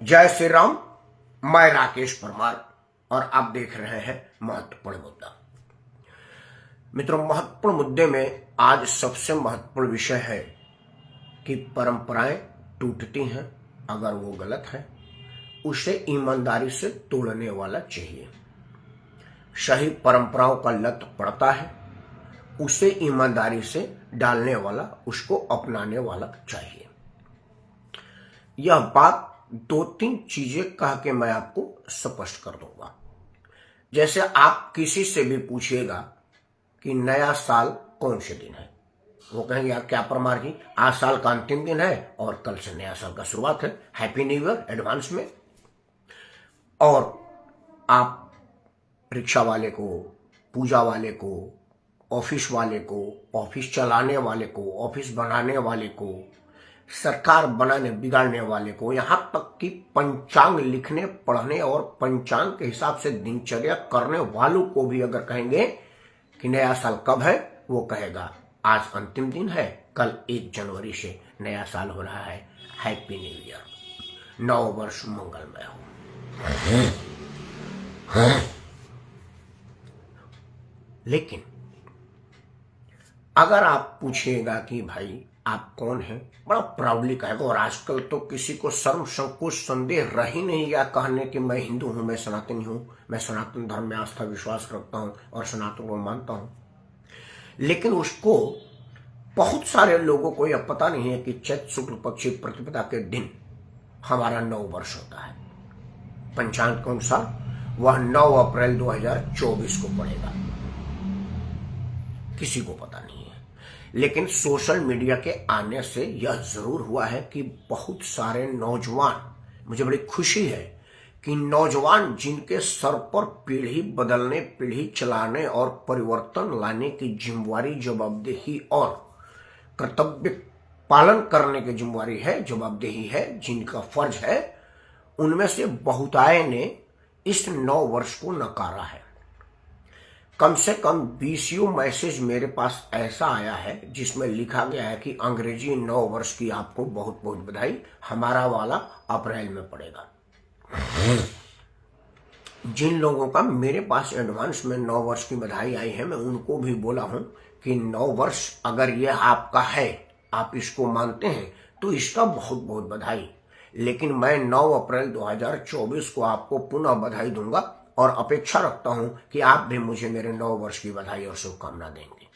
जय श्री राम। मैं राकेश परमार और आप देख रहे हैं महत्वपूर्ण मुद्दा। मित्रों, महत्वपूर्ण मुद्दे में आज सबसे महत्वपूर्ण विषय है कि परंपराएं टूटती हैं, अगर वो गलत है उसे ईमानदारी से तोड़ने वाला चाहिए। सही परंपराओं का लत पड़ता है, उसे ईमानदारी से डालने वाला, उसको अपनाने वाला चाहिए। यह बात दो तीन चीजें कह के मैं आपको स्पष्ट कर दूंगा। जैसे आप किसी से भी पूछिएगा कि नया साल कौन से दिन है, वो कहेंगे यार क्या परमार जी, आज साल का अंतिम दिन है और कल से नया साल का शुरुआत है, हैप्पी न्यू ईयर एडवांस में। और आप रिक्शा वाले को, पूजा वाले को, ऑफिस वाले को, ऑफिस चलाने वाले को, ऑफिस बनाने वाले को, सरकार बनाने बिगाड़ने वाले को, यहां तक कि पंचांग लिखने पढ़ने और पंचांग के हिसाब से दिनचर्या करने वालों को भी अगर कहेंगे कि नया साल कब है, वो कहेगा आज अंतिम दिन है, कल 1 जनवरी से नया साल हो रहा है, हैप्पी न्यू ईयर, नव वर्ष मंगलमय हो। लेकिन अगर आप पूछिएगा कि भाई आप कौन हैं, बड़ा प्राउडली कहेगा। और आजकल तो किसी को शर्म संकोच संदेह रह ही नहीं गया कहने कि मैं हिंदू हूं, मैं सनातनी हूं, मैं सनातन धर्म में आस्था विश्वास रखता हूं और सनातन को मानता हूं। लेकिन उसको बहुत सारे लोगों को यह पता नहीं है कि चैत्र शुक्ल पक्ष प्रतिपदा के दिन हमारा 9 वर्ष होता है। पंचांग के अनुसार वह 9 अप्रैल 2024 को पड़ेगा। किसी को पता नहीं है। लेकिन सोशल मीडिया के आने से यह जरूर हुआ है कि बहुत सारे नौजवान, मुझे बड़ी खुशी है कि नौजवान जिनके सर पर पीढ़ी बदलने, पीढ़ी चलाने और परिवर्तन लाने की जिम्मेवारी, जवाबदेही और कर्तव्य पालन करने की जिम्मेवारी है, जवाबदेही है, जिनका फर्ज है, उनमें से बहुतायत ने इस 9 वर्ष को नकारा है। कम से कम 20 मैसेज मेरे पास ऐसा आया है जिसमें लिखा गया है कि अंग्रेजी 9 वर्ष की आपको बहुत बहुत बधाई, हमारा वाला अप्रैल में पड़ेगा। जिन लोगों का मेरे पास एडवांस में 9 वर्ष की बधाई आई है, मैं उनको भी बोला हूं कि 9 वर्ष अगर यह आपका है, आप इसको मानते हैं तो इसका बहुत बहुत बधाई। लेकिन मैं 9 अप्रैल 2024 को आपको पुनः बधाई दूंगा और अपेक्षा रखता हूं कि आप भी मुझे मेरे 9 वर्ष की बधाई और शुभकामना देंगे।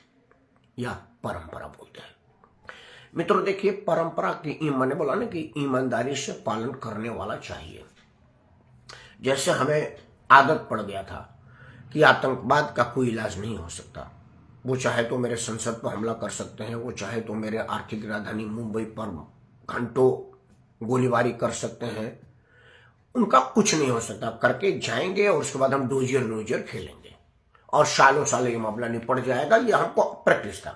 यह परंपरा बोलते हैं। मित्रों देखिए, परंपरा की मैंने बोला ना कि ईमानदारी से पालन करने वाला चाहिए। जैसे हमें आदत पड़ गया था कि आतंकवाद का कोई इलाज नहीं हो सकता, वो चाहे तो मेरे संसद पर हमला कर सकते हैं, वो चाहे तो मेरे आर्थिक राजधानी मुंबई पर घंटों गोलीबारी कर सकते हैं, उनका कुछ नहीं हो सकता, करके जाएंगे और उसके बाद हम डोजियर खेलेंगे और सालों साल ये मामला निपट जाएगा। ये हमको प्रैक्टिस था।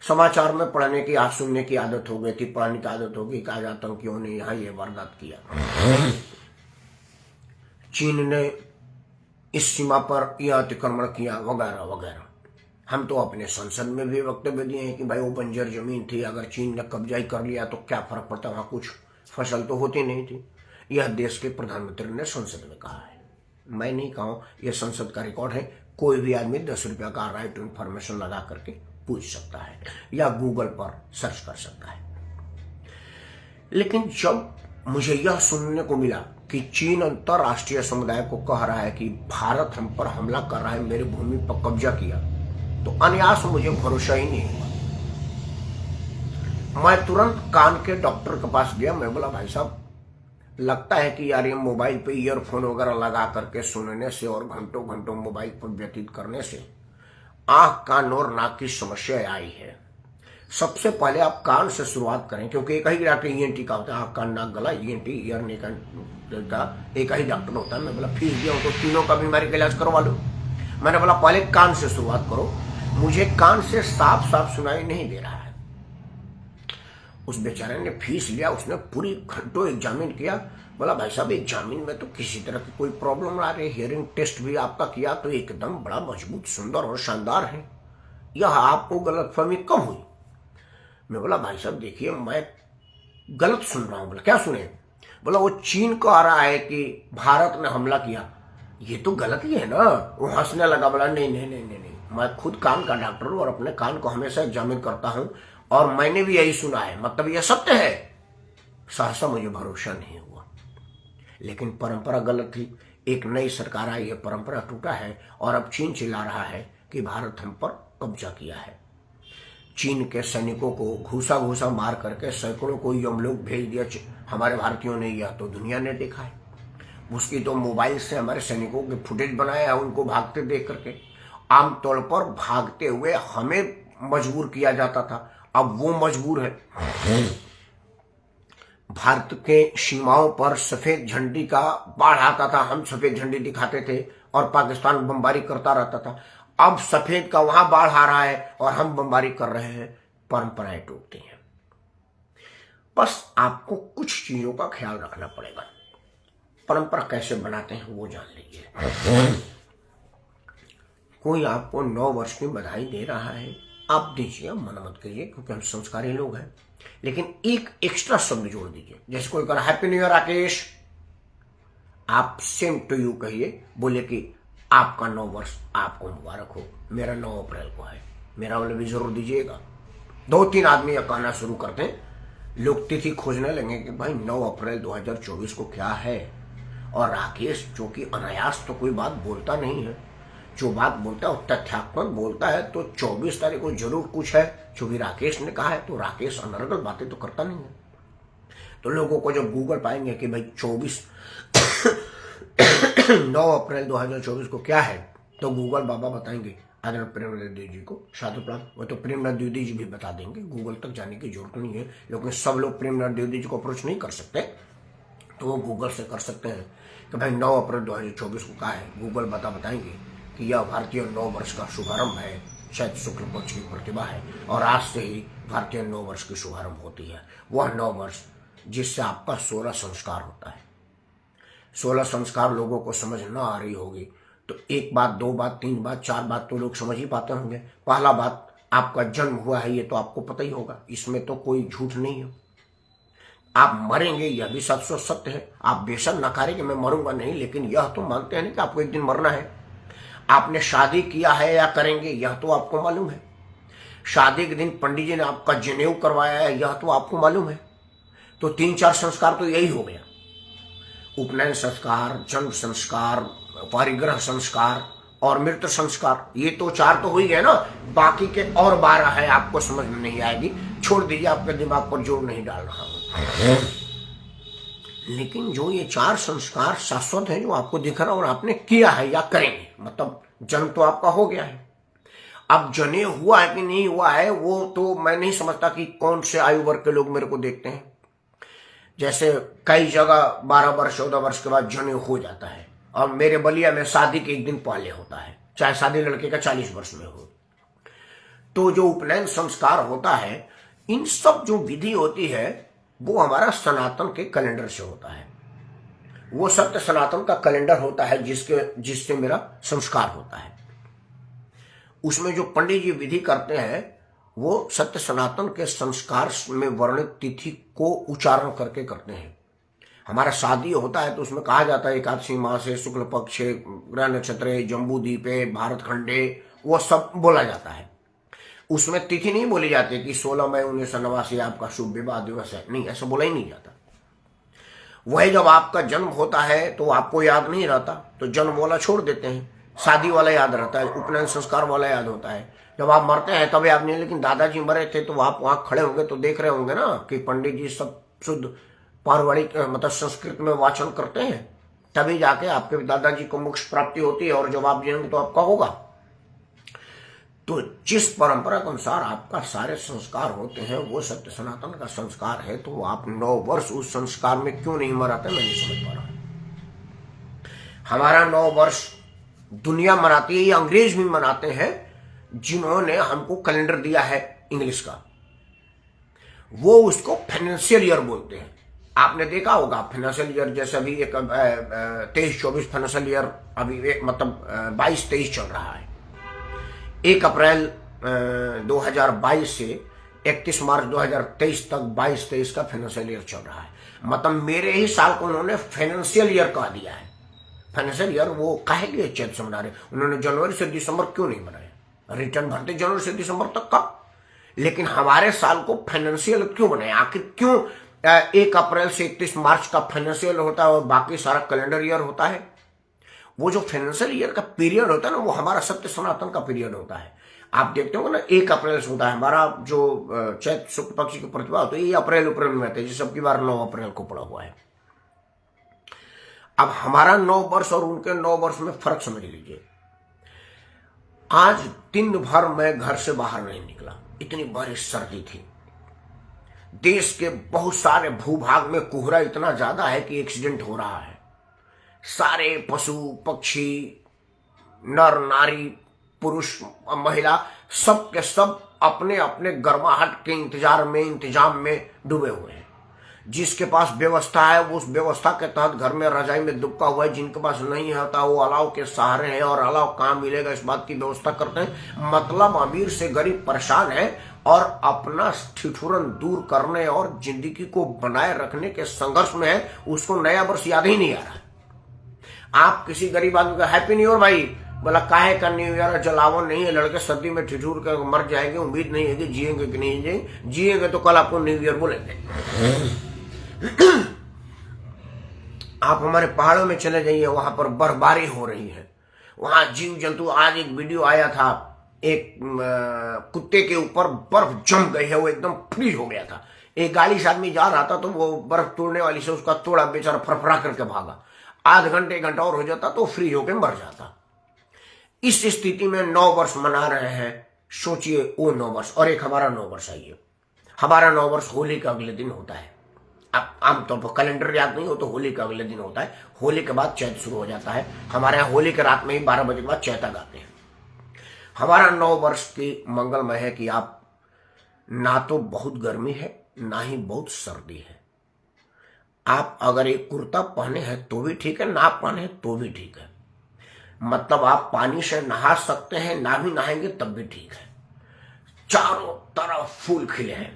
समाचार में पढ़ने की, आज सुनने की आदत हो गई थी, पढ़ने की आदत हो गई कि आज आतंकियों ने यहां ये वारदात किया, चीन ने इस सीमा पर यह अतिक्रमण किया, वगैरह वगैरह। हम तो अपने संसद में भी वक्तव्य दिए हैं कि भाई वो बंजर जमीन थी, अगर चीन ने कब्जा ही कर लिया तो क्या फर्क पड़ता, वहां कुछ फसल तो होती नहीं थी। यह देश के प्रधानमंत्री ने संसद में कहा है, मैं नहीं कहा, यह संसद का रिकॉर्ड है। कोई भी आदमी 10 रुपया का राइट टू इंफॉर्मेशन लगा करके पूछ सकता है या गूगल पर सर्च कर सकता है। लेकिन जब मुझे यह सुनने को मिला कि चीन अंतरराष्ट्रीय समुदाय को कह रहा है कि भारत हम पर हमला कर रहा है, मेरी भूमि पर कब्जा किया, तो अनायास मुझे भरोसा ही नहीं हुआ। मैं तुरंत कान के डॉक्टर के पास गया। मैं बोला भाई साहब, लगता है कि यार ये मोबाइल पे ईयरफोन वगैरह लगा करके सुनने से और घंटों घंटों मोबाइल पर व्यतीत करने से आंख, कान और नाक की समस्या आई है। सबसे पहले आप कान से शुरुआत करें, क्योंकि एक ही डॉक्टर ईएनटी का होता है, आंख, कान, नाक, गला, ईएनटी, ईयर नेक का एक ही डॉक्टर होता है। मैं बोला फीस दिया हूं तो तीनों का बीमारी का इलाज करवा लो। मैंने बोला पहले कान से शुरुआत करो। मुझे कान से साफ साफ सुनाई नहीं दे रहा है। उस बेचारे ने फीस लिया, उसने पूरी घंटों एग्जामिन किया। बोला भाई साहब एग्जामिन में तो किसी तरह की कोई प्रॉब्लम आ रही, हियरिंग टेस्ट भी आपका किया तो एकदम बड़ा मजबूत, सुंदर और शानदार है, यह आपको गलतफहमी कम हुई। मैं बोला भाई साहब देखिए मैं गलत सुन रहा हूं। बोला क्या सुने? बोला वो चीन को आ रहा है कि भारत ने हमला किया, ये तो गलत ही है ना। वो हंसने लगा, बोला नहीं नहीं नहीं नहीं नहीं, मैं खुद कान का डॉक्टर हूं और अपने कान को हमेशा एग्जामिन करता हूं और मैंने भी यही सुना है, मतलब ये सत्य है। सहसा मुझे भरोसा नहीं हुआ, लेकिन परंपरा गलत थी। एक नई सरकार आई है, परंपरा टूटा है और अब चीन चिल्ला रहा है कि भारत हम पर कब्जा किया है। चीन के सैनिकों को घूसा घूसा मार करके सैकड़ों को हम लोग भेज दिया हमारे भारतीयों ने, यह तो दुनिया ने देखा है। उसकी तो मोबाइल से हमारे सैनिकों के फुटेज बनाया है, उनको भागते देख करके। आमतौर पर भागते हुए हमें मजबूर किया जाता था, अब वो मजबूर है। भारत के सीमाओं पर सफेद झंडी का बाढ़ आता था, हम सफेद झंडी दिखाते थे और पाकिस्तान बमबारी करता रहता था। अब सफेद का वहां बाढ़ आ रहा है और हम बमबारी कर रहे हैं, परंपराएं टूटती हैं। बस आपको कुछ चीजों का ख्याल रखना पड़ेगा। परंपरा कैसे बनाते हैं वो जान लीजिए। कोई आपको 9 वर्ष की बधाई दे रहा है, आप दीजिए, मना मत करिए, क्योंकि हम संस्कारी लोग हैं। लेकिन एक एक्स्ट्रा शब्द जोड़ दीजिए, जैसे कोई कह हैप्पी न्यू ईयर राकेश, आप सेम टू यू कहिए, बोले कि आपका 9 वर्ष आपको मुबारक हो, मेरा 9 अप्रैल को है, मेरा वाले भी जरूर दीजिएगा। 2-3 आदमी यह कहना शुरू करते हैं, लोग तिथि खोजने लगे कि भाई 9 अप्रैल 2024 को क्या है। और राकेश जो कि अनायास तो कोई बात बोलता नहीं है, जो बात बोलता है वो तथ्यात्मक बोलता है, तो 24 तारीख को जरूर कुछ है जो भी राकेश ने कहा है। तो राकेश अनर्गल बातें तो करता नहीं है। तो लोगों को जब गूगल पाएंगे कि भाई 9 अप्रैल 2024 को क्या है, तो गूगल बाबा बताएंगे आदरणीय प्रेमनंदन द्विवेदी जी को साधु प्रणाम। वो तो प्रेमनंदन द्विवेदी जी भी बता देंगे, गूगल तक जाने की जरूरत नहीं है। लेकिन सब लोग प्रेमनंदन द्विवेदी जी को अप्रोच नहीं कर सकते, तो वो गूगल से कर सकते हैं कि भाई 9 अप्रैल 2024 को क्या है। गूगल बताएंगे कि यह भारतीय 9 वर्ष का शुभारंभ है, शायद शुक्ल पक्ष की प्रतिभा है, और आज से ही भारतीय 9 वर्ष की शुभारंभ होती है। वह 9 वर्ष जिससे आपका 16 संस्कार होता है। 16 संस्कार लोगों को समझ न आ रही होगी तो 1 बात, 2 बात, 3 बात, 4 बात तो लोग समझ ही पाते होंगे। पहला बात, आपका जन्म हुआ है, ये तो आपको पता ही होगा, इसमें तो कोई झूठ नहीं है। आप मरेंगे, यह भी सत्य है। आप बेशक नकारे कि मैं मरूंगा नहीं, लेकिन यह तो मानते हैं कि आपको एक दिन मरना है। आपने शादी किया है या करेंगे, यह तो आपको मालूम है। शादी के दिन पंडित जी ने आपका जनेऊ करवाया है, यह तो आपको मालूम है। तो 3-4 संस्कार तो यही हो गया, उपनयन संस्कार, जन्म संस्कार, परिग्रह संस्कार और मृत्यु संस्कार। ये तो 4 तो हो ही गए ना, बाकी के और 12 है, आपको समझ में नहीं आएगी, छोड़ दीजिए, आपके दिमाग पर जोर नहीं डाल रहा हूं। लेकिन जो ये 4 संस्कार शाश्वत है, जो आपको दिख रहा और आपने किया है या करेंगे, मतलब जन्म तो आपका हो गया है। अब जने हुआ है कि नहीं हुआ है, वो तो मैं नहीं समझता कि कौन से आयु वर्ग के लोग मेरे को देखते हैं। जैसे कई जगह 12 वर्ष 14 वर्ष के बाद जने हो जाता है, और मेरे बलिया में शादी के 1 दिन पहले होता है, चाहे शादी लड़के का 40 वर्ष में हो। तो जो उपनयन संस्कार होता है, इन सब जो विधि होती है वो हमारा सनातन के कैलेंडर से होता है। वो सत्य सनातन का कैलेंडर होता है जिससे मेरा संस्कार होता है। उसमें जो पंडित जी विधि करते हैं वो सत्य सनातन के संस्कार में वर्णित तिथि को उच्चारण करके करते हैं। हमारा शादी होता है तो उसमें कहा जाता है एकादशी मास है, शुक्ल पक्ष है, ग्रह नक्षत्र है, जम्बू द्वीप है, भारत खंड है, वो सब बोला जाता है। उसमें तिथि नहीं बोली जाती कि 16 मई 1989 आपका शुभ विवाह दिवस है, नहीं, ऐसा बोला ही नहीं जाता। वही जब आपका जन्म होता है तो आपको याद नहीं रहता, तो जन्म वाला छोड़ देते हैं, शादी वाला याद रहता है, उपनयन संस्कार वाला याद होता है। जब आप मरते हैं तब याद नहीं, लेकिन दादाजी मरे थे तो आप वहां खड़े होंगे तो देख रहे होंगे ना कि पंडित जी सब शुद्ध पारिवारिक मतलब संस्कृत में वाचन करते हैं, तभी जाके आपके दादाजी को मोक्ष प्राप्ति होती है, और जब आप जिएंगे तो आपका होगा। तो जिस परंपरा के अनुसार आपका सारे संस्कार होते हैं वो सत्य सनातन का संस्कार है, तो आप 9 वर्ष उस संस्कार में क्यों नहीं मनाते, मैं नहीं समझ पा रहा। हमारा 9 वर्ष दुनिया मनाती है, ये अंग्रेज भी मनाते हैं जिन्होंने हमको कैलेंडर दिया है इंग्लिश का, वो उसको फाइनेंशियल ईयर बोलते हैं। आपने देखा होगा फाइनेंशियल ईयर, जैसे अभी एक 23-24 फाइनेंशियल ईयर अभी मतलब 22-23 चल रहा है। 1 अप्रैल 2022 से 31 मार्च 2023 तक 22-23 का फाइनेंशियल ईयर चल रहा है। मतलब मेरे ही साल को उन्होंने फाइनेंशियल ईयर कह दिया है। फाइनेंशियल ईयर वो काहे लिए चैत से मना रहे? उन्होंने जनवरी से दिसंबर क्यों नहीं बनाया? रिटर्न भरते जनवरी से दिसंबर तक का, लेकिन हमारे साल को फाइनेंशियल क्यों बनाया? आखिर क्यों 1 अप्रैल से 31 मार्च का फाइनेंशियल होता है और बाकी सारा कैलेंडर ईयर होता है? वो जो फाइनेंशियल ईयर का पीरियड होता है ना, वो हमारा सत्य सनातन का पीरियड होता है। आप देखते हो ना 1 अप्रैल से होता है हमारा जो चैत शुक्ल पक्ष की प्रतिभा होती है, ये अप्रैल में आते हैं, जिस सबकी बार 9 अप्रैल को पड़ा हुआ है। अब हमारा 9 वर्ष और उनके 9 वर्ष में फर्क समझ लीजिए। आज दिन भर मैं घर से बाहर नहीं निकला, इतनी बड़ी सर्दी थी। देश के बहुत सारे भूभाग में कोहरा इतना ज्यादा है कि एक्सीडेंट हो रहा है। सारे पशु पक्षी, नर नारी, पुरुष महिला, सब के सब अपने अपने गर्माहट के इंतजाम में डूबे हुए हैं। जिसके पास व्यवस्था है वो उस व्यवस्था के तहत घर में रजाई में दुबका हुआ है। जिनके पास नहीं होता वो अलाव के सहारे हैं, और अलाव कहाँ मिलेगा इस बात की व्यवस्था करते हैं। मतलब अमीर से गरीब परेशान है और अपना ठिठुरन दूर करने और जिंदगी को बनाए रखने के संघर्ष में है। उसको नया वर्ष याद ही नहीं आ रहा। आप किसी गरीब आदमी का हैप्पी न्यू ईयर भाई, बोला काहे का न्यू ईयर? जलावन नहीं है, लड़के सर्दी में ठिठुर कर मर जाएंगे, उम्मीद नहीं है कि जिएंगे कि नहीं जिएंगे तो कल आपको न्यू ईयर बोलेंगे। आप हमारे पहाड़ों में चले जाइए, वहां पर बर्फबारी हो रही है, वहां जीव जंतु। आज एक वीडियो आया था, एक कुत्ते के ऊपर बर्फ जम गई है, वो एकदम फ्रीज हो गया था। एक गाड़ी से आदमी जा रहा था तो वो बर्फ तोड़ने वाली से उसका तोड़ा, बेचारा फरफरा करके भागा। आध घंटे 1 घंटा और हो जाता तो फ्री होकर मर जाता। इस स्थिति में 9 वर्ष मना रहे हैं। सोचिए वो 9 वर्ष और एक हमारा 9 वर्ष। आइए, हमारा 9 वर्ष होली के अगले दिन होता है। अब आमतौर पर कैलेंडर याद नहीं हो तो होली के अगले दिन होता है। होली के बाद चैत शुरू हो जाता है। हमारे यहाँ होली के रात में ही 12 बजे के बाद चैता गाते हैं। हमारा 9 वर्ष की मंगलमय है कि आप ना तो बहुत गर्मी है ना ही बहुत सर्दी है। आप अगर एक कुर्ता पहने हैं तो भी ठीक है, ना पहने हैं तो भी ठीक है। मतलब आप पानी से नहा सकते हैं, ना भी नहाएंगे तब भी ठीक है। चारों तरफ फूल खिले हैं,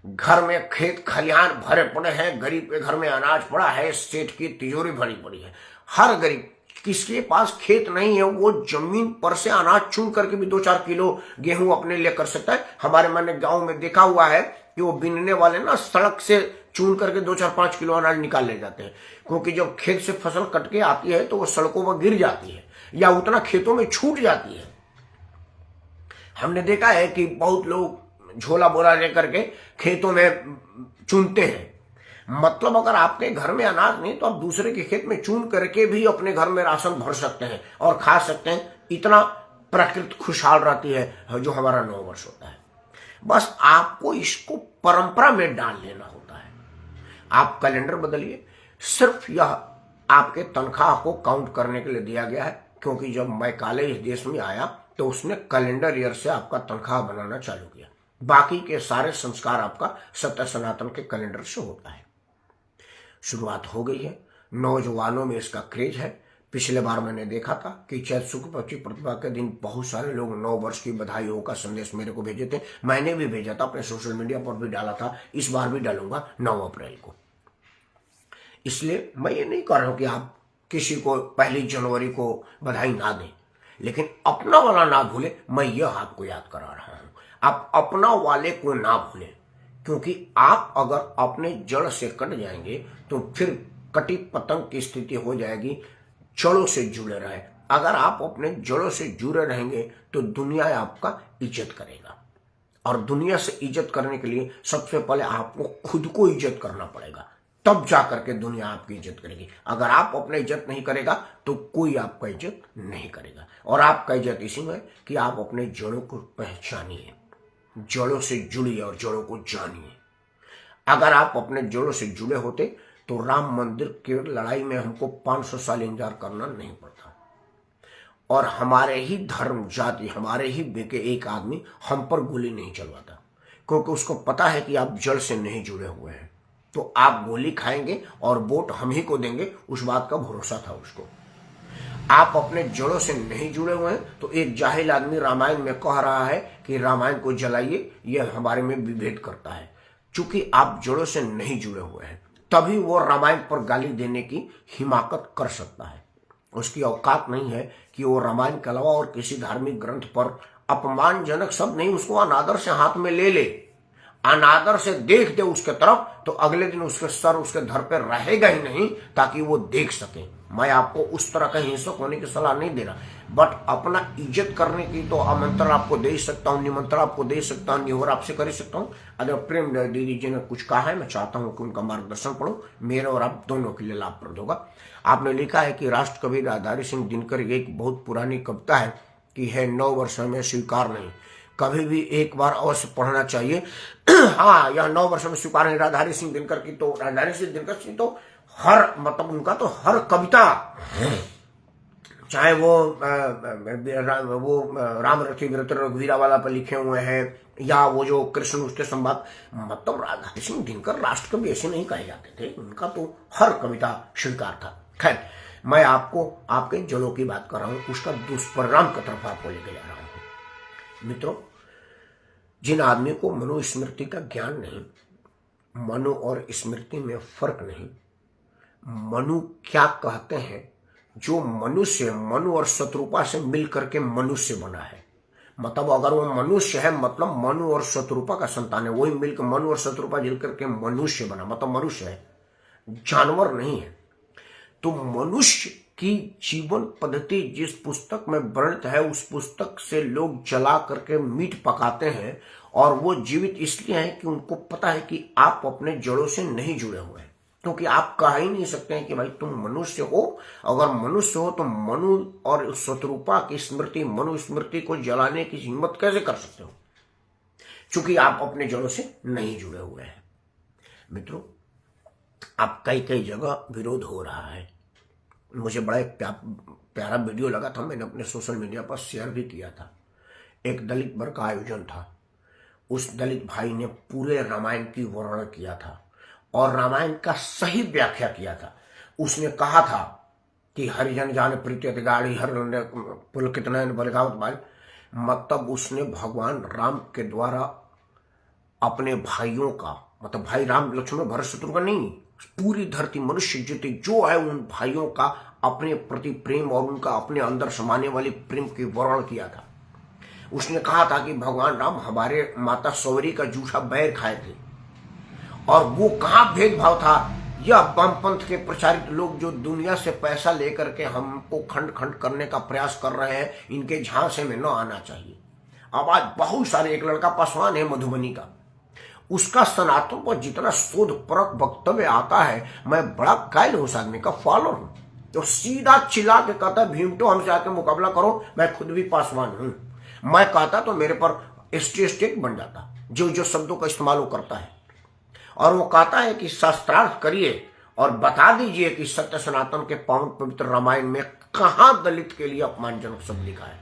घर में खेत खलिहान भरे पड़े हैं, गरीब के घर में अनाज पड़ा है, सेठ की तिजोरी भरी पड़ी है। हर गरीब, किसके पास खेत नहीं है वो जमीन पर से अनाज चुन करके भी 2-4 किलो गेहूं अपने लिए कर सकता है। हमारे मैंने गांव में देखा हुआ है कि वो बीनने वाले ना सड़क से चुन करके 2-4-5 किलो अनाज निकाल ले जाते हैं, क्योंकि जब खेत से फसल कट के आती है तो वो सड़कों पर गिर जाती है या उतना खेतों में छूट जाती है। हमने देखा है कि बहुत लोग झोला बोरा लेकर के खेतों में चुनते हैं। मतलब अगर आपके घर में अनाज नहीं तो आप दूसरे के खेत में चुन करके भी अपने घर में राशन भर सकते हैं और खा सकते हैं। इतना प्रकृति खुशहाल रहती है जो हमारा 9 वर्ष होता है। बस आपको इसको परंपरा में डाल लेना होता है। आप कैलेंडर बदलिए, सिर्फ यह आपके तनख्वाह को काउंट करने के लिए दिया गया है, क्योंकि जब मैकाले इस देश में आया तो उसने कैलेंडर ईयर से आपका तनख्वाह बनाना चालू किया। बाकी के सारे संस्कार आपका सत्य सनातन के कैलेंडर से होता है। शुरुआत हो गई है, नौजवानों में इसका क्रेज है। पिछले बार मैंने देखा था कि चैत शुक्ल पक्ष की प्रतिभा के दिन बहुत सारे लोग 9 वर्ष की बधाइयों का संदेश मेरे को भेजे थे। मैंने भी भेजा था, अपने सोशल मीडिया पर भी डाला था, इस बार भी डालूंगा 9 अप्रैल को। इसलिए मैं ये नहीं कह रहा हूं कि आप किसी को 1 जनवरी को बधाई ना दें, लेकिन अपना वाला ना भूले। मैं यह आपको याद करा रहा हूं, आप अपना वाले को ना भूलें, क्योंकि आप अगर अपने जड़ से कट जाएंगे तो फिर कटी पतंग की स्थिति हो जाएगी। जड़ों से जुड़े रहे। अगर आप अपने जड़ों से जुड़े रहेंगे तो दुनिया आपका इज्जत करेगा, और दुनिया से इज्जत करने के लिए सबसे पहले आपको खुद को इज्जत करना पड़ेगा, तब जाकर के दुनिया आपकी इज्जत करेगी। अगर आप अपनी इज्जत नहीं करेगा तो कोई आपका इज्जत नहीं करेगा। और आपका इज्जत इसी में कि आप अपने जड़ों को पहचानिए, जड़ों से जुड़िए और जड़ों को जानिए। अगर आप अपने जड़ों से जुड़े होते तो राम मंदिर की लड़ाई में हमको 500 साल इंतजार करना नहीं पड़ता, और हमारे ही धर्म जाति, हमारे ही बेके एक आदमी हम पर गोली नहीं चलवाता, क्योंकि उसको पता है कि आप जड़ से नहीं जुड़े हुए हैं। तो आप गोली खाएंगे और वोट हम ही को देंगे, उस बात का भरोसा था उसको। आप अपने जड़ों से नहीं जुड़े हुए हैं तो एक जाहिल आदमी रामायण में कह रहा है कि रामायण को जलाइए, यह हमारे में विभेद करता है। चूंकि आप जड़ों से नहीं जुड़े हुए हैं तभी वो रामायण पर गाली देने की हिमाकत कर सकता है। उसकी औकात नहीं है कि वो रामायण के अलावा और किसी धार्मिक ग्रंथ पर अपमानजनक शब्द नहीं, उसको अनादर से हाथ में ले ले, अनादर से देख दे उसके तरफ, तो अगले दिन उसके सर उसके धर पे रहेगा ही नहीं ताकि वो देख सके। मैं आपको उस तरह का हिंसक होने की सलाह नहीं दे रहा, बट अपना इज्जत करने की तो आमंत्रण आपको दे सकता हूँ, निमंत्रण आपको दे सकता हूँ, निहोर आपसे कर सकता हूँ। अगर प्रेम दीदी जी ने कुछ कहा है, मैं चाहता हूँ कि उनका मार्गदर्शन पढ़ो, मेरे और आप दोनों के लिए लाभप्रद होगा। आपने लिखा है कि राष्ट्र कवि राधारी सिंह दिनकर एक बहुत पुरानी कविता है कि है 9 वर्ष में स्वीकार नहीं, कभी भी एक बार अवश्य पढ़ना चाहिए। हाँ, यह 9 वर्ष में स्वीकार नहीं राधारी सिंह दिनकर की, तो राधारी सिंह दिनकर सिंह तो हर मतलब उनका तो हर कविता, चाहे वो राम रथी विरत रघुवीरा वाला पर लिखे हुए हैं या वो जो कृष्ण उसके संवाद, मतलब राधारी सिंह दिनकर राष्ट्र कवि ऐसे नहीं कहे जाते थे, उनका तो हर कविता स्वीकार था। खैर, मैं आपको आपके जड़ों की बात कर रहा हूं, उसका दुष्परिणाम की तरफ आपको लेके जा रहा हूं। मित्रों, जिन आदमी को मनुस्मृति का ज्ञान नहीं, मनु और स्मृति में फर्क नहीं, मनु क्या कहते हैं, जो मनुष्य मनु और शत्रुपा से मिल करके मनुष्य बना है, मतलब अगर वो मनुष्य है मतलब मनु और शत्रुपा का संतान है, वही मिलकर मनु और शत्रुपा मिल करके मनुष्य बना, मतलब मनुष्य है, जानवर नहीं है। तो मनुष्य की जीवन पद्धति जिस पुस्तक में वर्णित है उस पुस्तक से लोग जला करके मीट पकाते हैं, और वो जीवित इसलिए हैं कि उनको पता है कि आप अपने जड़ों से नहीं जुड़े हुए हैं, क्योंकि आप कह ही नहीं सकते हैं कि भाई तुम मनुष्य हो। अगर मनुष्य हो तो मनु और शत्रुपा की स्मृति, मनु स्मृति को जलाने की हिम्मत कैसे कर सकते हो, क्योंकि आप अपने जड़ों से नहीं जुड़े हुए हैं। मित्रों, अब कई जगह विरोध हो रहा है। मुझे बड़ा प्यारा वीडियो लगा था, मैंने अपने सोशल मीडिया पर शेयर भी किया था। एक दलित वर्ग का आयोजन था, उस दलित भाई ने पूरे रामायण की वर्णन किया था और रामायण का सही व्याख्या किया था। उसने कहा था कि हरिजन जान प्रीति अति गाढ़ी, हर पुलकित नयन बलगावत बाल, मतलब उसने भगवान राम के द्वारा अपने भाइयों का, मतलब भाई राम लक्ष्मण भरत शत्रुघ्न नहीं, पूरी धरती मनुष्य जितने जो है उन भाइयों का अपने प्रति प्रेम और उनका अपने अंदर समाने वाली प्रेम की वर्णन किया था। उसने कहा था कि भगवान राम हमारे माता सौरी का जूठा बैर खाए थे, और वो कहाँ भेदभाव था। यह वामपंथ के प्रचारित लोग जो दुनिया से पैसा लेकर के हमको खंड खंड करने का प्रयास कर रहे हैं, इनके झांसे में न आना चाहिए। अब आज बहुत सारे, एक लड़का पासवान है मधुबनी का, उसका सनातन पर जितना शोध परक वक्तव्य आता है, मैं बड़ा कायल उस आदमी का फॉलोअर हूं। तो सीधा चिल्ला के कहता है भीमटो हमसे आके मुकाबला करो, मैं खुद भी पासवान हूं। मैं कहता तो मेरे पर स्टेट बन जाता, जो जो शब्दों का इस्तेमाल वो करता है। और वो कहता है कि शास्त्रार्थ करिए और बता दीजिए कि सत्य सनातन के पावन पवित्र रामायण में कहां दलित के लिए अपमानजनक शब्द लिखा है।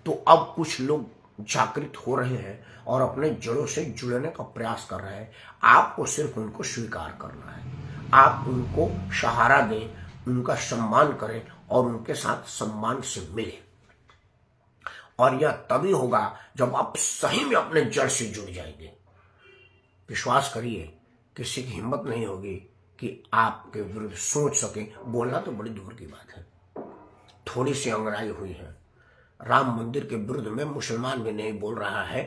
तो अब कुछ लोग जागृत हो रहे हैं और अपने जड़ों से जुड़ने का प्रयास कर रहे हैं। आपको सिर्फ उनको स्वीकार करना है, आप उनको सहारा दें, उनका सम्मान करें और उनके साथ सम्मान से मिलें। और यह तभी होगा जब आप सही में अपने जड़ से जुड़ जाएंगे। विश्वास करिए, किसी की हिम्मत नहीं होगी कि आपके विरुद्ध सोच सके। बोलना तो बड़ी दूर की बात है, थोड़ी सी अंगड़ाई हुई है। राम मंदिर के विरुद्ध में मुसलमान भी नहीं बोल रहा है,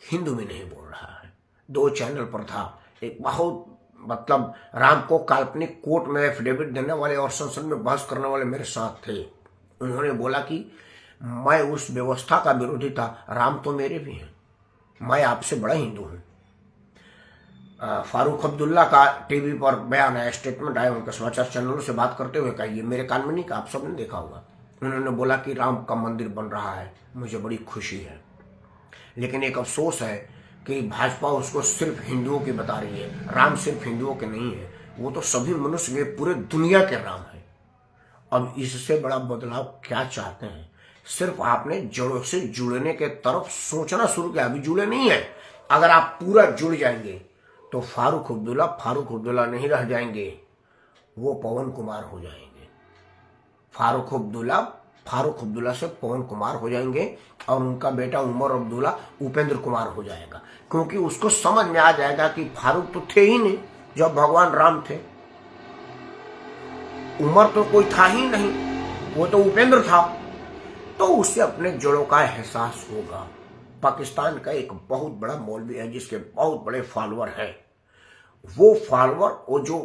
हिंदू भी नहीं बोल रहा है। 2 चैनल पर था, एक बहुत मतलब राम को काल्पनिक कोर्ट में एफिडेविट देने वाले और संसद में बहस करने वाले मेरे साथ थे। उन्होंने बोला कि मैं उस व्यवस्था का विरोधी था, राम तो मेरे भी हैं, मैं आपसे बड़ा हिंदू हूं। फारूक अब्दुल्ला का टीवी पर बयान आया, स्टेटमेंट आया उनके समाचार चैनलों से बात करते हुए, कहिए मेरे कान में नहीं कहा, आप सबने देखा होगा। उन्होंने बोला कि राम का मंदिर बन रहा है, मुझे बड़ी खुशी है, लेकिन एक अफसोस है कि भाजपा उसको सिर्फ हिंदुओं की बता रही है। राम सिर्फ हिंदुओं के नहीं है, वो तो सभी मनुष्य के, पूरे दुनिया के राम है। अब इससे बड़ा बदलाव क्या चाहते हैं? सिर्फ आपने जड़ों से जुड़ने के तरफ सोचना शुरू किया, अभी जुड़े नहीं है। अगर आप पूरा जुड़ जाएंगे तो फारूक अब्दुल्ला नहीं रह जाएंगे, वो पवन कुमार हो जाएंगे। फारूक अब्दुल्ला से पवन कुमार हो जाएंगे और उनका बेटा उमर अब्दुल्ला उपेंद्र कुमार हो जाएगा, क्योंकि उसको समझ में आ जाएगा कि फारूक तो थे ही नहीं जब भगवान राम थे, उमर तो कोई था ही नहीं, वो तो उपेंद्र था। तो उससे अपने जड़ों का एहसास होगा। पाकिस्तान का एक बहुत बड़ा मौलवी है जिसके बहुत बड़े फॉलोअर हैं। वो फॉलोअर वो जो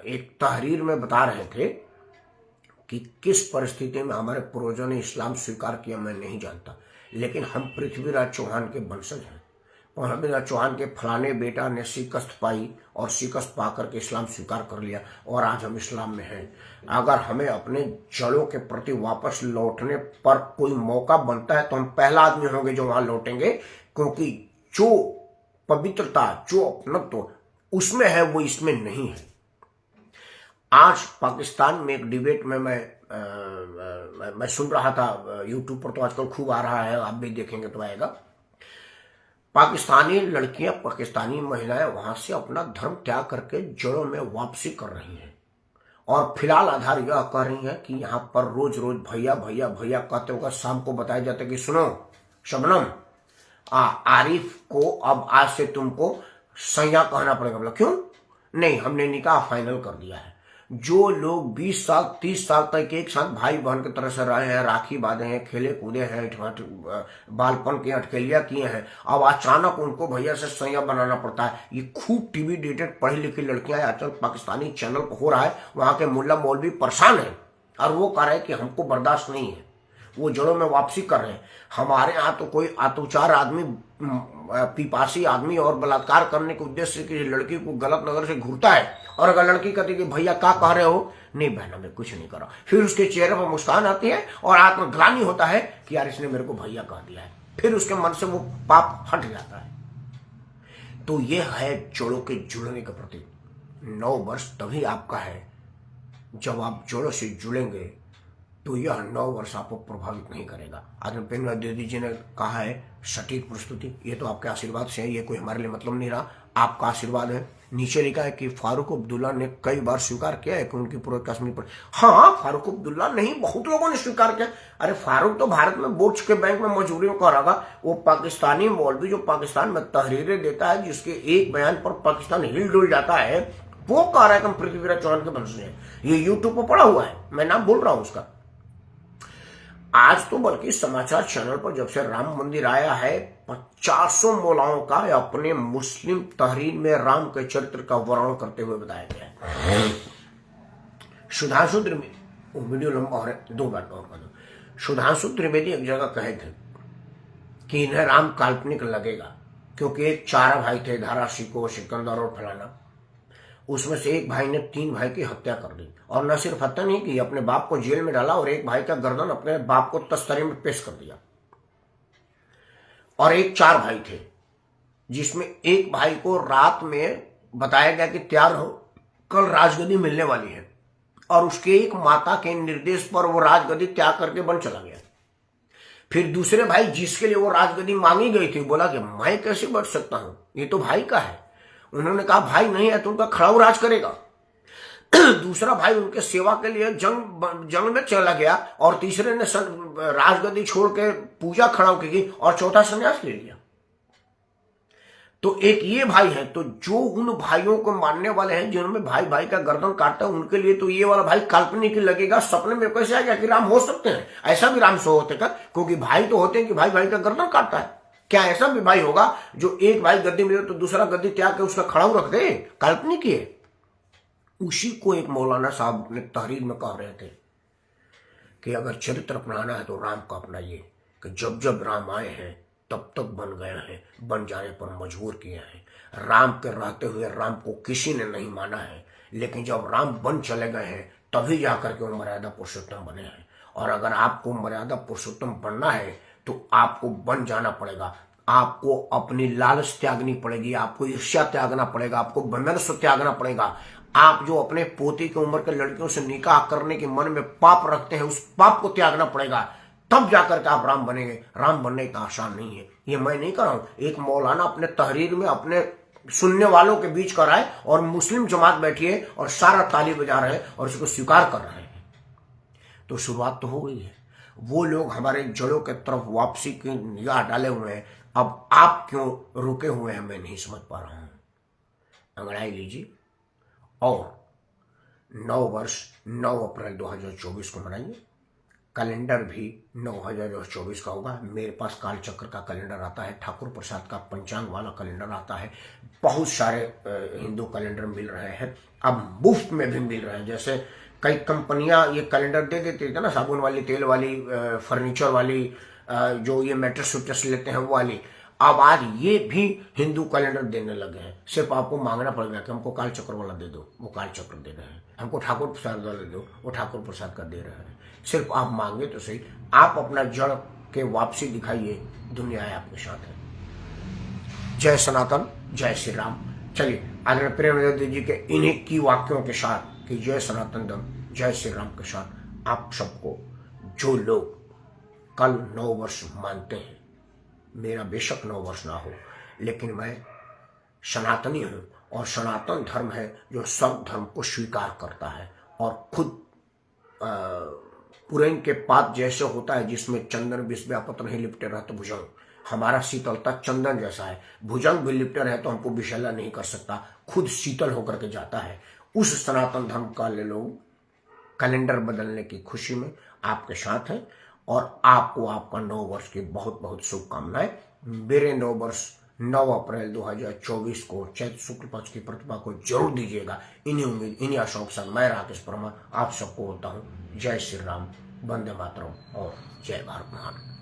एक तहरीर में बता रहे थे कि किस परिस्थिति में हमारे पूर्वजों ने इस्लाम स्वीकार किया मैं नहीं जानता, लेकिन हम पृथ्वीराज चौहान के वंशज हैं। पृथ्वीराज चौहान के फलाने बेटा ने शिकस्त पाई और शिकस्त पाकर के इस्लाम स्वीकार कर लिया और आज हम इस्लाम में हैं। अगर हमें अपने जड़ों के प्रति वापस लौटने पर कोई मौका बनता है तो हम पहला आदमी होंगे जो वहां लौटेंगे, क्योंकि जो पवित्रता जो अपनत्व उसमें है वो इसमें नहीं है। आज पाकिस्तान में एक डिबेट में मैं सुन रहा था, यूट्यूब पर तो आजकल खूब आ रहा है, आप भी देखेंगे तो आएगा। पाकिस्तानी लड़कियां, पाकिस्तानी महिलाएं वहां से अपना धर्म त्याग करके जड़ों में वापसी कर रही हैं और फिलहाल आधार यह कह रही हैं कि यहाँ पर रोज रोज भैया भैया भैया कहते होगा, शाम को बताया जाता है कि सुनो शबनम, आरिफ को अब आज से तुमको सैया कहना पड़ेगा। बोला क्यों? नहीं, हमने निकाह फाइनल कर दिया है। जो लोग 20 साल 30 साल तक एक साथ भाई बहन की तरह से रहे हैं, राखी बांधे हैं, खेले कूदे हैं, बालपन की अटकेलियां किए हैं, अब अचानक उनको भैया से सैया बनाना पड़ता है। ये खूब टीवी डेटेड पढ़ी लिखी लड़कियां आजकल पाकिस्तानी चैनल पर हो रहा है, वहां के मुल्ला मौलवी परेशान है और वो कह रहे हैं कि हमको बर्दाश्त नहीं है, वो जड़ों में वापसी कर रहे हैं। हमारे यहाँ तो कोई अत्याचार आदमी, पिपासी आदमी और बलात्कार करने के उद्देश्य से कि लड़की को गलत नजर से घूरता है, और अगर लड़की कहती कि भैया क्या कह रहे हो, नहीं बहना मैं कुछ नहीं कर रहा, फिर उसके चेहरे पर मुस्कान आती है और आत्मग्लानि होता है कि यार इसने मेरे को भैया कह दिया है, फिर उसके मन से वो पाप हट जाता है। तो ये है जड़ों के जुड़ने के प्रति 9 वर्ष तभी आपका है जब आप जड़ों से जुड़ेंगे, तो यह 9 वर्ष आपको प्रभावित नहीं करेगा। आज पेन दीदी जी ने कहा है सटीक प्रस्तुति, ये तो आपके आशीर्वाद से है, ये कोई हमारे लिए मतलब नहीं रहा, आपका आशीर्वाद है। नीचे लिखा है कि फारूक अब्दुल्ला ने कई बार स्वीकार किया है कि उनकी पूर्व कश्मीर पर, हाँ फारूक अब्दुल्ला नहीं, बहुत लोगों ने स्वीकार किया। अरे फारूक तो भारत में बोर्ड्स के बैंक में मजदूरियों कर रहा, वो पाकिस्तानी मौलवी जो पाकिस्तान में तहरीरें देता है, जिसके एक बयान पर पाकिस्तान हिल डुल जाता है, वो कह रहा है कि हम पृथ्वीराज चौहान के वंशज हैं। ये यूट्यूब पर पड़ा हुआ है, मैं नाम बोल रहा हूं उसका। आज तो बल्कि समाचार चैनल पर जब से राम मंदिर आया है, 50 मौलाओं का अपने मुस्लिम तहरीर में राम के चरित्र का वर्णन करते हुए बताया गया है। सुधांशु त्रिवेदी, वीडियो लंबा हो रहा है, 2 बात और कर दो। सुधांशु त्रिवेदी एक जगह कहे थे कि इन्हें राम काल्पनिक लगेगा, क्योंकि एक 4 भाई थे, धारा शिको, सिकंदर और फलाना, उसमें से एक भाई ने 3 भाई की हत्या कर दी, और न सिर्फ हत्या नहीं की, अपने बाप को जेल में डाला और एक भाई का गर्दन अपने बाप को तस्तरी में पेश कर दिया। और एक 4 भाई थे, जिसमें एक भाई को रात में बताया गया कि तैयार हो, कल राजगद्दी मिलने वाली है, और उसके एक माता के निर्देश पर वो राजगद्दी त्याग करके वन चला गया। फिर दूसरे भाई जिसके लिए वो राजगद्दी मांगी गई थी, बोला कि मैं कैसे बच सकता हूं, ये तो भाई का है। उन्होंने कहा भाई नहीं है तो उनका खड़ाऊ राज करेगा। दूसरा भाई उनके सेवा के लिए जंग में चला गया, और तीसरे ने राजगद्दी छोड़ के पूजा खड़ाऊ की और चौथा संन्यास ले लिया। तो एक ये भाई है, तो जो उन भाइयों को मानने वाले हैं जिनमें भाई भाई का गर्दन काटता है, उनके लिए तो ये वाला भाई काल्पनिक लगेगा। सपने में कैसे आएगा कि राम हो सकते हैं, ऐसा भी राम सो होते का, क्योंकि भाई तो होते हैं कि भाई भाई का गर्दन काटता है। क्या ऐसा भी भाई होगा जो एक भाई गद्दी मिले तो दूसरा गद्दी त्याग के उसका खड़ाऊ रख दे? काल्पनिक है। उसी को एक मौलाना साहब ने तहरीर में कह रहे थे कि अगर चरित्र अपनाना है तो राम का अपनाइए, कि जब जब राम आए हैं तब तक बन गए हैं, बन जाने पर मजबूर किए हैं। राम के रहते हुए राम को किसी ने नहीं माना है, लेकिन जब राम बन चले गए हैं तभी जाकर के वो मर्यादा पुरुषोत्तम बने हैं। और अगर आपको मर्यादा पुरुषोत्तम बनना है तो आपको बन जाना पड़ेगा, आपको अपनी लालच त्यागनी पड़ेगी, आपको ईर्ष्या त्यागना पड़ेगा, आपको बंधनस्व त्यागना पड़ेगा। आप जो अपने पोती की उम्र के लड़कियों से निकाह करने के मन में पाप रखते हैं, उस पाप को त्यागना पड़ेगा, तब जाकर के आप राम बनेंगे। राम बनने इतना आसान नहीं है। ये मैं नहीं कर रहा हूं, एक मौलाना अपने तहरीर में अपने सुनने वालों के बीच कर रहा है, और मुस्लिम जमात बैठी है और सारा ताली बजा रहे हैं और उसको स्वीकार कर रहे हैं। तो शुरुआत तो हो गई है। वो लोग हमारे जड़ों के तरफ वापसी की निगाह डाले हुए हैं। अब आप क्यों रुके हुए हैं मैं नहीं समझ पा रहा हूं। अंगड़ाई लीजिए और नव वर्ष 9 अप्रैल 2024 को मनाइए। कैलेंडर भी 9 2024 का होगा। मेरे पास काल चक्र का कैलेंडर आता है, ठाकुर प्रसाद का पंचांग वाला कैलेंडर आता है, बहुत सारे हिंदू कैलेंडर मिल रहे हैं, अब मुफ्त में भी मिल रहे हैं। जैसे कई कंपनियां ये कैलेंडर दे देती थी ना, साबुन वाली, तेल वाली, फर्नीचर वाली, जो ये मैट्रेस वेट्रेस लेते हैं वो वाली, अब आज ये भी हिंदू कैलेंडर देने लगे हैं। सिर्फ आपको मांगना पड़ेगा कि हमको काल चक्र वाला दे दो, वो काल चक्र दे रहे हैं। हमको ठाकुर प्रसाद वाला दे दो, वो ठाकुर प्रसाद का दे रहे हैं। सिर्फ आप मांगे तो सही। आप अपना जड़ के वापसी दिखाइए, दुनिया आपके साथ है। जय सनातन, जय श्री राम। चलिए आदरणीय प्रेमानंद जी के इन्हीं की वाक्यों के साथ कि जय सनातन धर्म, जय श्री राम के साथ आप सबको, जो लोग कल 9 वर्ष मानते हैं, मेरा बेशक 9 वर्ष ना हो, लेकिन मैं सनातनी हूं और सनातन धर्म है जो सब धर्म को स्वीकार करता है और खुद पुरैन के पात जैसे होता है जिसमें चंदन विश्व्यापत नहीं लिपटे रहते भुजंग, हमारा शीतलता चंदन जैसा है। भुजंग भी लिपटे रहे तो हमको विषैला नहीं कर सकता, खुद शीतल होकर के जाता है। उस सनातन धर्म का ले लोग कैलेंडर बदलने की खुशी में आपके साथ है और आपको आपका 9 वर्ष की बहुत बहुत शुभकामनाएं। मेरे 9 वर्ष 9 अप्रैल 2024 को चैत्र शुक्ल पक्ष की प्रतिभा को जरूर दीजिएगा। इन्हीं उम्मीद, इन्हीं आशाओं के साथ मैं राकेश परमार आप सबको बोलता हूँ जय श्री राम, वंदे मातरम और जय भारत महान।